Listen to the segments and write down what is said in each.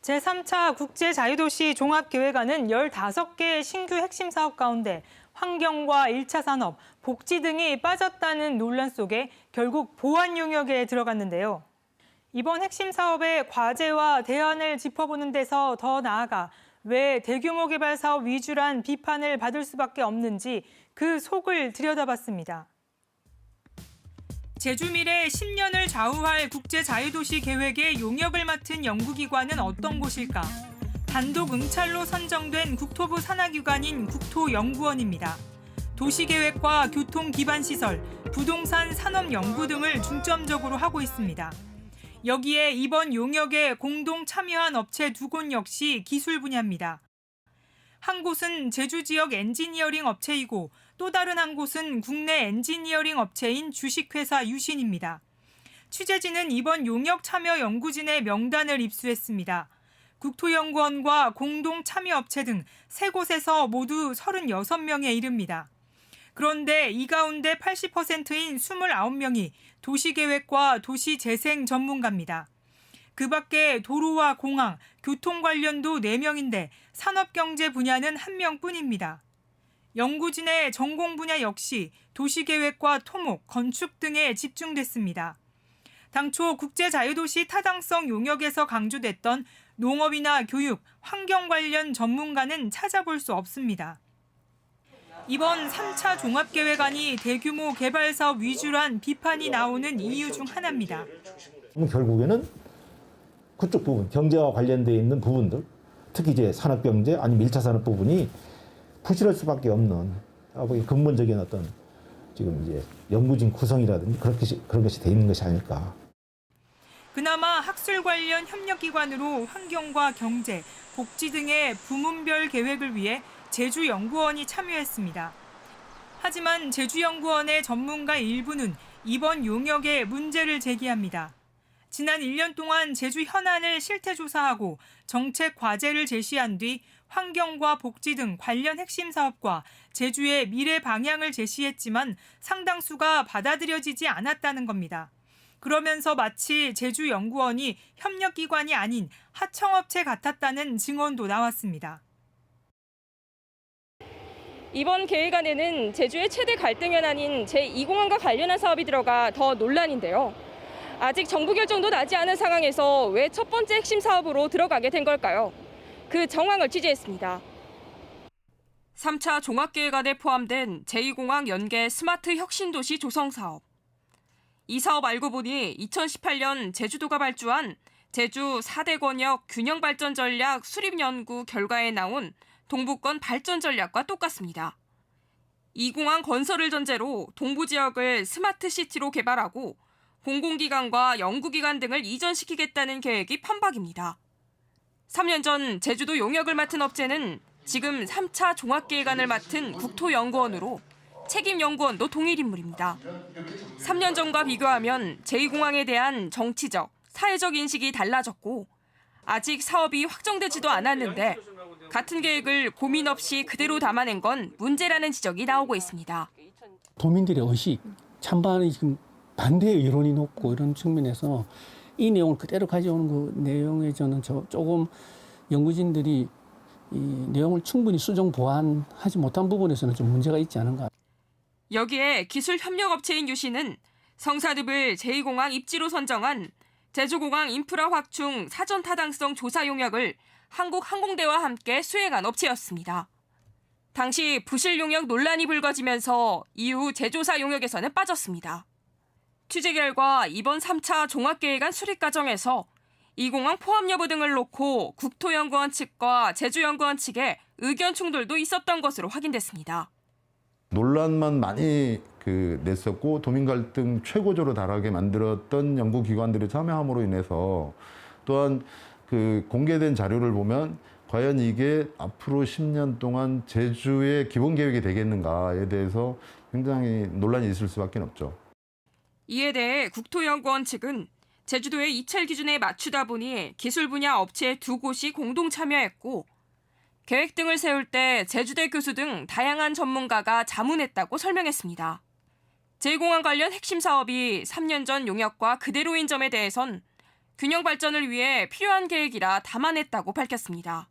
제3차 국제자유도시 종합계획안은 15개의 신규 핵심 사업 가운데 환경과 1차 산업, 복지 등이 빠졌다는 논란 속에 결국 보완 용역에 들어갔는데요. 이번 핵심 사업의 과제와 대안을 짚어보는 데서 더 나아가 왜 대규모 개발 사업 위주란 비판을 받을 수밖에 없는지 그 속을 들여다봤습니다. 제주미래 10년을 좌우할 국제자유도시 계획의 용역을 맡은 연구기관은 어떤 곳일까? 단독 응찰로 선정된 국토부 산하기관인 국토연구원입니다. 도시계획과 교통기반시설, 부동산 산업연구 등을 중점적으로 하고 있습니다. 여기에 이번 용역에 공동 참여한 업체 2곳 역시 기술 분야입니다. 한 곳은 제주 지역 엔지니어링 업체이고 또 다른 한 곳은 국내 엔지니어링 업체인 주식회사 유신입니다. 취재진은 이번 용역 참여 연구진의 명단을 입수했습니다. 국토연구원과 공동 참여 업체 등 3곳에서 모두 36명에 이릅니다. 그런데 이 가운데 80%인 29명이 도시계획과 도시재생 전문가입니다. 그 밖에 도로와 공항, 교통 관련도 4명인데 산업경제 분야는 1명뿐입니다. 연구진의 전공 분야 역시 도시계획과 토목, 건축 등에 집중됐습니다. 당초 국제자유도시 타당성 용역에서 강조됐던 농업이나 교육, 환경 관련 전문가는 찾아볼 수 없습니다. 이번 3차 종합계획안이 대규모 개발사업 위주란 비판이 나오는 이유 중 하나입니다. 결국에는 그쪽 부분, 경제와 관련되어 있는 부분들, 특히 이제 산업경제 아니면 1차 산업 부분이 부실할 수밖에 없는 근본적인 어떤 지금 이제 연구진 구성이라든지 그런 것이 돼 있는 것이 아닐까. 그나마 학술 관련 협력기관으로 환경과 경제, 복지 등의 부문별 계획을 위해 제주연구원이 참여했습니다. 하지만 제주연구원의 전문가 일부는 이번 용역에 문제를 제기합니다. 지난 1년 동안 제주 현안을 실태조사하고 정책 과제를 제시한 뒤 환경과 복지 등 관련 핵심 사업과 제주의 미래 방향을 제시했지만 상당수가 받아들여지지 않았다는 겁니다. 그러면서 마치 제주연구원이 협력기관이 아닌 하청업체 같았다는 증언도 나왔습니다. 이번 계획안에는 제주의 최대 갈등 현안인 제2공항과 관련한 사업이 들어가 더 논란인데요. 아직 정부 결정도 나지 않은 상황에서 왜 첫 번째 핵심 사업으로 들어가게 된 걸까요? 그 정황을 취재했습니다. 3차 종합계획안에 포함된 제2공항 연계 스마트 혁신도시 조성 사업. 이 사업 알고 보니 2018년 제주도가 발주한 제주 4대 권역 균형발전 전략 수립 연구 결과에 나온 동부권 발전 전략과 똑같습니다. 이 공항 건설을 전제로 동부 지역을 스마트 시티로 개발하고 공공기관과 연구기관 등을 이전시키겠다는 계획이 판박입니다. 3년 전 제주도 용역을 맡은 업체는 지금 3차 종합계획안을 맡은 국토연구원으로 책임 연구원도 동일 인물입니다. 3년 전과 비교하면 제2공항에 대한 정치적, 사회적 인식이 달라졌고 아직 사업이 확정되지도 않았는데 같은 계획을 고민 없이 그대로 담아낸 건 문제라는 지적이 나오고 있습니다. 도민들의 의식, 찬반이 지금 반대의 여론이 높고 이런 측면에서 이 내용을 그대로 가져오는 그 내용에 저는 조금 연구진들이 이 내용을 충분히 수정 보완하지 못한 부분에서는 좀 문제가 있지 않은가. 여기에 기술 협력업체인 유신은 성산읍을 제2공항 입지로 선정한 제주공항 인프라 확충 사전 타당성 조사 용역을 한국항공대와 함께 수행한 업체였습니다. 당시 부실 용역 논란이 불거지면서 이후 재조사 용역에서는 빠졌습니다. 취재 결과 이번 3차 종합계획안 수립 과정에서 이 공항 포함 여부 등을 놓고 국토연구원 측과 제주연구원 측에 의견 충돌도 있었던 것으로 확인됐습니다. 논란만 많이 냈었고 도민 갈등 최고조로 달하게 만들었던 연구기관들이 참여함으로 인해서 또한 공개된 자료를 보면 과연 이게 앞으로 10년 동안 제주의 기본 계획이 되겠는가에 대해서 굉장히 논란이 있을 수밖에 없죠. 이에 대해 국토연구원 측은 제주도의 이찰 기준에 맞추다 보니 기술 분야 업체 2곳이 공동 참여했고 계획 등을 세울 때 제주대 교수 등 다양한 전문가가 자문했다고 설명했습니다. 제2공항 관련 핵심 사업이 3년 전 용역과 그대로인 점에 대해선 균형 발전을 위해 필요한 계획이라 담아냈다고 밝혔습니다.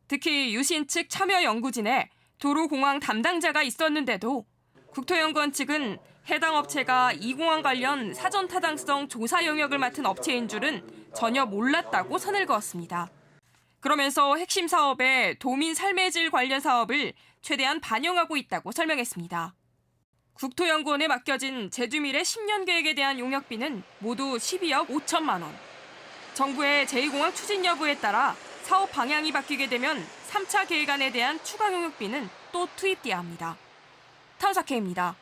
특히 유신 측 참여 연구진에 도로공항 담당자가 있었는데도 국토연구원 측은 해당 업체가 이 공항 관련 사전 타당성 조사 영역을 맡은 업체인 줄은 전혀 몰랐다고 선을 그었습니다. 그러면서 핵심 사업에 도민 삶의 질 관련 사업을 최대한 반영하고 있다고 설명했습니다. 국토연구원에 맡겨진 제주미래 10년 계획에 대한 용역비는 모두 12억 5천만 원. 정부의 제2공항 추진 여부에 따라 사업 방향이 바뀌게 되면 3차 계획안에 대한 추가 용역비는 또 투입돼야 합니다. 탐사K입니다.